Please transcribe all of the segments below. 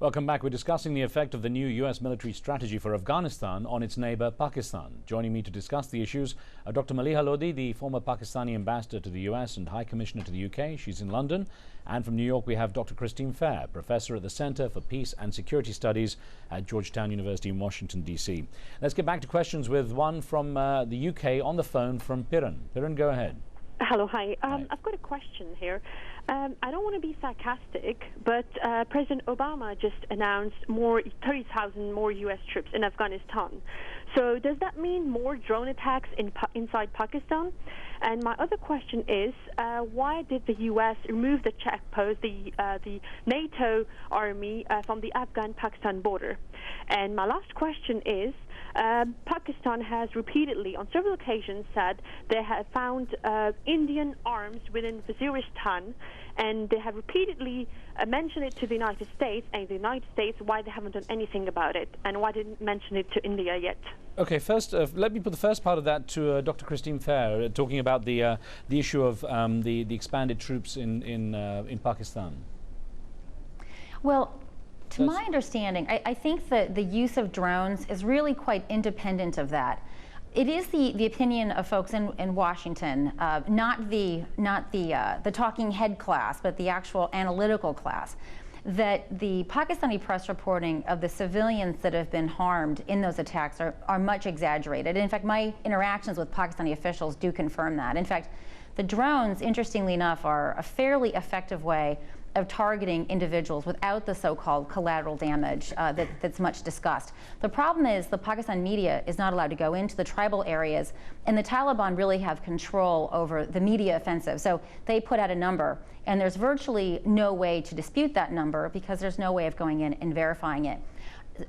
Welcome back. We're discussing the effect of the new U.S. military strategy for Afghanistan on its neighbour Pakistan. Joining me to discuss the issues are Dr. Maleeha Lohdi, the former Pakistani ambassador to the U.S. and High Commissioner to the U.K. She's in London. And from New York, we have Dr. Christine Fair, professor at the Center for Peace and Security Studies at Georgetown University in Washington, D.C. Let's get back to questions with one from the U.K. on the phone from Piran. Piran, go ahead. Hello, hi. I've got a question here. I don't want to be sarcastic, but President Obama just announced 30,000 more U.S. troops in Afghanistan. So does that mean more drone attacks inside Pakistan? And my other question is, why did the U.S. remove the checkpost, the NATO army, from the Afghan-Pakistan border? And my last question is, Pakistan has repeatedly, on several occasions, said they have found Indian arms within Waziristan, and they have repeatedly mentioned it to the United States, and the United States, why they haven't done anything about it, and why didn't mention it to India yet. Okay, first, let me put the first part of that to Dr. Christine Fair, talking about the issue of the expanded troops in Pakistan. Well, to my understanding, I think that the use of drones is really quite independent of that. It is the opinion of folks in Washington, not the talking head class, but the actual analytical class, that the Pakistani press reporting of the civilians that have been harmed in those attacks are much exaggerated. In fact, my interactions with Pakistani officials do confirm that. In fact, the drones, interestingly enough, are a fairly effective way of targeting individuals without the so-called collateral damage that's much discussed. The problem is the Pakistan media is not allowed to go into the tribal areas, and the Taliban really have control over the media offensive. So they put out a number, and there's virtually no way to dispute that number because there's no way of going in and verifying it.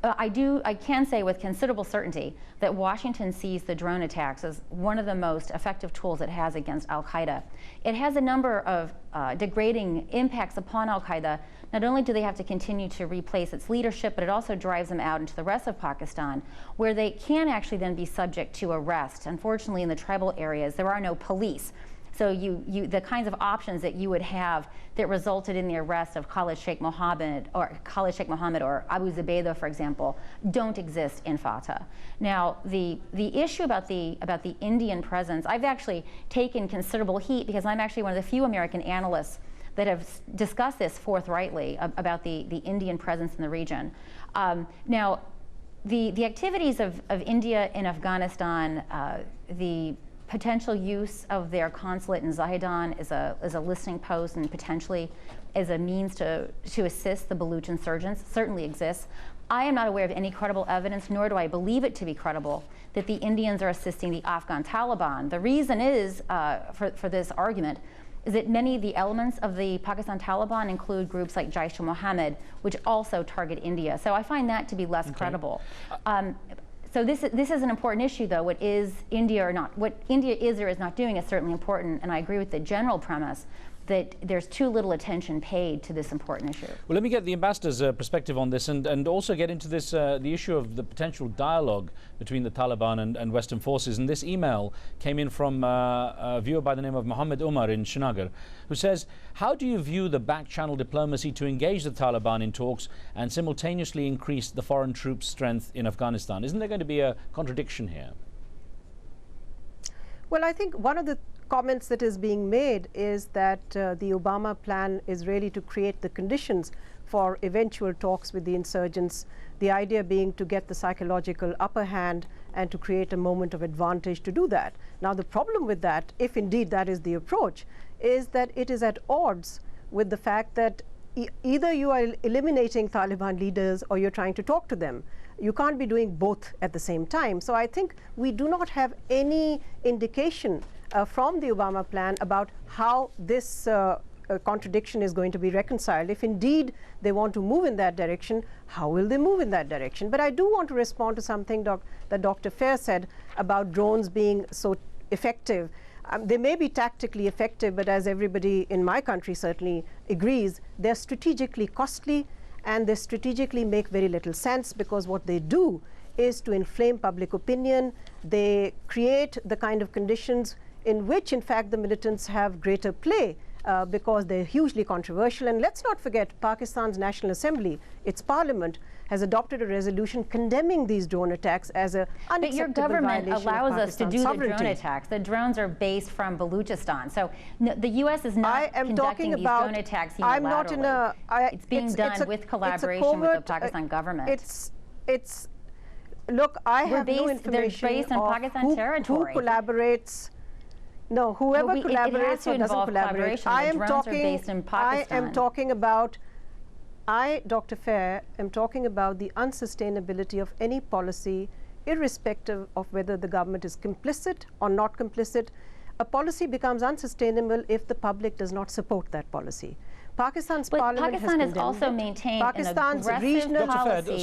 I can say with considerable certainty that Washington sees the drone attacks as one of the most effective tools it has against al-Qaeda. It has a number of degrading impacts upon al-Qaeda. Not only do they have to continue to replace its leadership, but it also drives them out into the rest of Pakistan, where they can actually then be subject to arrest. Unfortunately, in the tribal areas, there are no police. So the kinds of options that you would have that resulted in the arrest of Khalid Sheikh Mohammed or Abu Zubaydah, for example, don't exist in FATA. Now, the issue about the Indian presence, I've actually taken considerable heat because I'm actually one of the few American analysts that have discussed this forthrightly about the Indian presence in the region. Now, the activities of India in Afghanistan, the potential use of their consulate in Zahedan as a listening post and potentially as a means to assist the Baluch insurgents certainly exists. I am not aware of any credible evidence, nor do I believe it to be credible, that the Indians are assisting the Afghan Taliban. The reason is, for this argument, is that many of the elements of the Pakistan Taliban include groups like Jaish-e-Mohammed, which also target India. So I find that to be less credible. So this is an important issue, though. What India is or is not doing is certainly important, and I agree with the general premise that there's too little attention paid to this important issue. Well, let me get the ambassador's perspective on this, and also get into this the issue of the potential dialogue between the Taliban and Western forces. And this email came in from a viewer by the name of Muhammad Umar in Srinagar, who says, how do you view the back-channel diplomacy to engage the Taliban in talks and simultaneously increase the foreign troops' strength in Afghanistan? Isn't there going to be a contradiction here? Well, I think one of the comments that is being made is that the Obama plan is really to create the conditions for eventual talks with the insurgents, the idea being to get the psychological upper hand and to create a moment of advantage to do that. Now, the problem with that, if indeed that is the approach, is that it is at odds with the fact that either you are eliminating Taliban leaders or you're trying to talk to them. You can't be doing both at the same time. So I think we do not have any indication from the Obama plan about how this contradiction is going to be reconciled. If indeed they want to move in that direction, how will they move in that direction? But I do want to respond to something that Dr. Fair said about drones being so effective. They may be tactically effective, but as everybody in my country certainly agrees, they're strategically costly and they strategically make very little sense, because what they do is to inflame public opinion. They create the kind of conditions in which, in fact, the militants have greater play because they're hugely controversial. And let's not forget, Pakistan's National Assembly, its parliament, has adopted a resolution condemning these drone attacks as an unacceptable But your government allows us to do sovereignty. the drone attacks. The drones are based from Baluchistan. So the U.S. is not conducting these drone attacks unilaterally. I'm not in a... it's being done with collaboration with the Pakistan government. Look, I have no information they're based in Pakistan territory. Who collaborates. No, whoever collaborates or doesn't collaborate. I am talking about... Dr. Fair, am talking about the unsustainability of any policy, irrespective of whether the government is complicit or not complicit. A policy becomes unsustainable if the public does not support that policy. Pakistan's parliament Pakistan has also maintained Pakistan's an aggressive regional policy.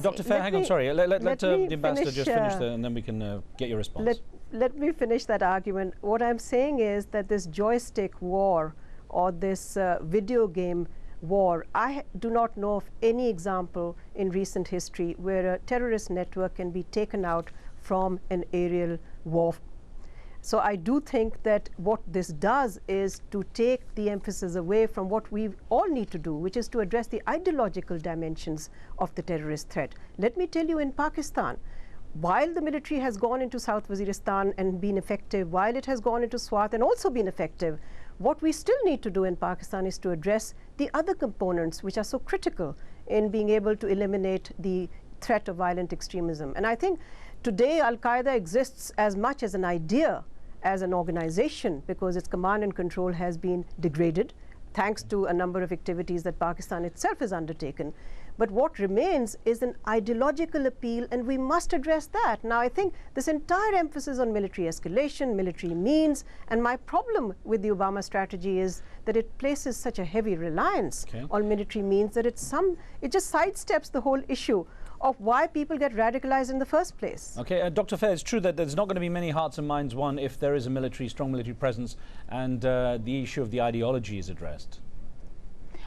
Dr. Fair, hang on, sorry. Let the ambassador just finish and then we can get your response. Let me finish that argument. What I'm saying is that this joystick war or this video game war, I do not know of any example in recent history where a terrorist network can be taken out from an aerial war. So I do think that what this does is to take the emphasis away from what we all need to do, which is to address the ideological dimensions of the terrorist threat. Let me tell you, in Pakistan, while the military has gone into South Waziristan and been effective, while it has gone into Swat and also been effective, what we still need to do in Pakistan is to address the other components which are so critical in being able to eliminate the threat of violent extremism. And I think today Al-Qaeda exists as much as an idea as an organization, because its command and control has been degraded thanks to a number of activities that Pakistan itself has undertaken. But what remains is an ideological appeal, and we must address that. Now, I think this entire emphasis on military escalation, military means, and my problem with the Obama strategy is that it places such a heavy reliance on military means that it just sidesteps the whole issue of why people get radicalized in the first place. Okay, Dr. Fair, it's true that there's not going to be many hearts and minds won if there is a strong military presence and the issue of the ideology is addressed.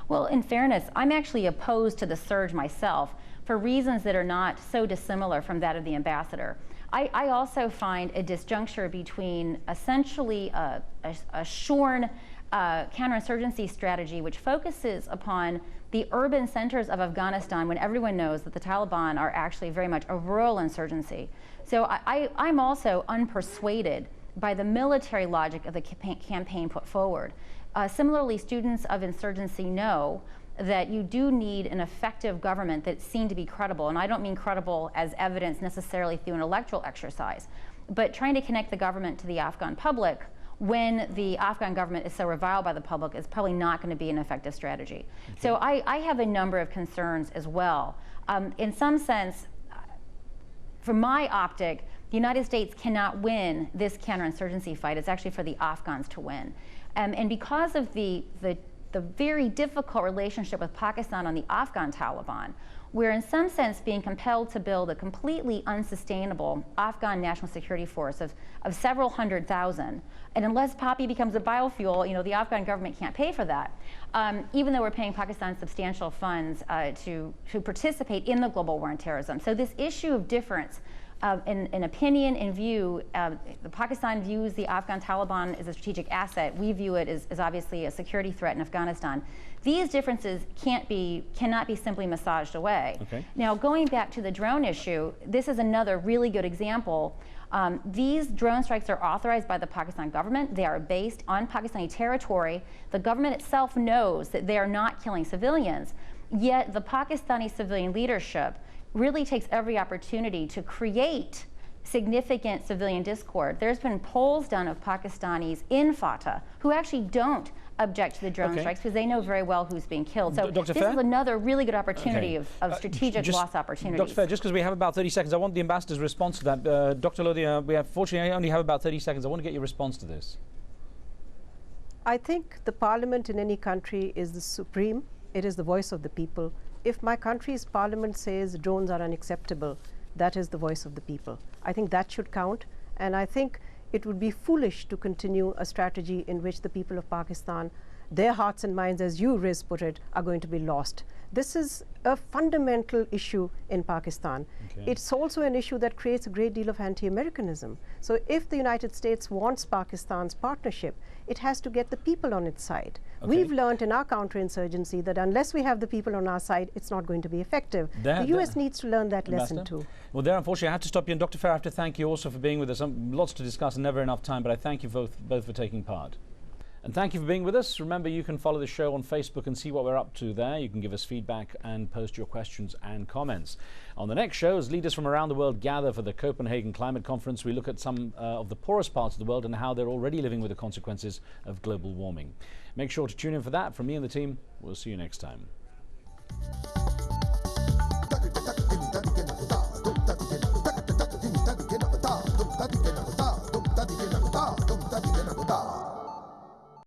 Well, in fairness, I'm actually opposed to the surge myself for reasons that are not so dissimilar from that of the ambassador. I also find a disjuncture between essentially a shorn counterinsurgency strategy which focuses upon the urban centers of Afghanistan when everyone knows that the Taliban are actually very much a rural insurgency. So I'm also unpersuaded by the military logic of the campaign put forward. Similarly, students of insurgency know that you do need an effective government that's seen to be credible. And I don't mean credible as evidence necessarily through an electoral exercise, but trying to connect the government to the Afghan public when the Afghan government is so reviled by the public is probably not going to be an effective strategy. Okay. So I have a number of concerns as well. In some sense, from my optic, the United States cannot win this counterinsurgency fight. It's actually for the Afghans to win. And because of the very difficult relationship with Pakistan on the Afghan Taliban, we're in some sense being compelled to build a completely unsustainable Afghan national security force of several 100,000. And unless poppy becomes a biofuel, the Afghan government can't pay for that, even though we're paying Pakistan substantial funds to participate in the global war on terrorism. So this issue of difference in opinion and view, Pakistan views the Afghan Taliban as a strategic asset. We view it as obviously a security threat in Afghanistan. These differences cannot be simply massaged away. Okay. Now, going back to the drone issue, this is another really good example. These drone strikes are authorized by the Pakistan government. They are based on Pakistani territory. The government itself knows that they are not killing civilians, yet the Pakistani civilian leadership really takes every opportunity to create significant civilian discord. There's been polls done of Pakistanis in Fatah who actually don't object to the drone strikes because they know very well who's being killed. So this is another really good opportunity of strategic loss opportunities. Dr. Fair, just because we have about 30 seconds, I want the ambassador's response to that. Dr. Lohdi, we fortunately only have about 30 seconds. I want to get your response to this. I think the parliament in any country is the supreme. It is the voice of the people. If my country's parliament says drones are unacceptable, that is the voice of the people. I think that should count, and I think it would be foolish to continue a strategy in which the people of Pakistan their hearts and minds, as you, Riz, put it, are going to be lost. This is a fundamental issue in Pakistan. Okay. It's also an issue that creates a great deal of anti-Americanism. So if the United States wants Pakistan's partnership, it has to get the people on its side. Okay. We've learned in our counterinsurgency that unless we have the people on our side, it's not going to be effective. The US needs to learn that lesson too. Well, there, unfortunately, I have to stop you. And Dr. Fair, I have to thank you also for being with us. Lots to discuss and never enough time, but I thank you both for taking part. And thank you for being with us. Remember, you can follow the show on Facebook and see what we're up to there. You can give us feedback and post your questions and comments. On the next show, as leaders from around the world gather for the Copenhagen Climate Conference, we look at some of the poorest parts of the world and how they're already living with the consequences of global warming. Make sure to tune in for that. From me and the team, we'll see you next time.